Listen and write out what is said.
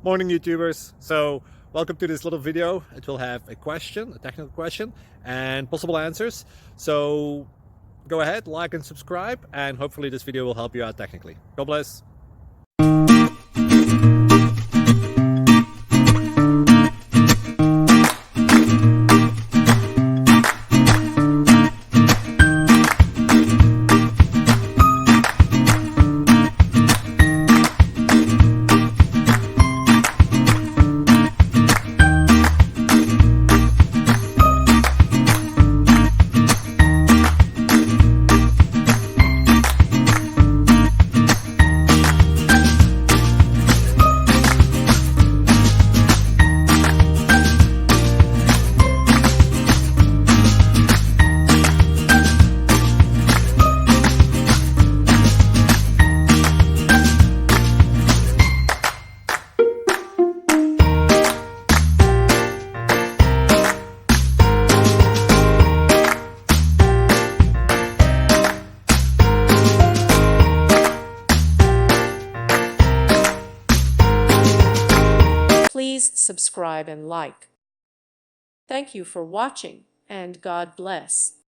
Morning, YouTubers. So welcome to this little video. It will have a question, a technical question, and possible answers. So go ahead, like and subscribe, and hopefully this video will help you out technically. God bless. Please subscribe and like. Thank you for watching, and God bless.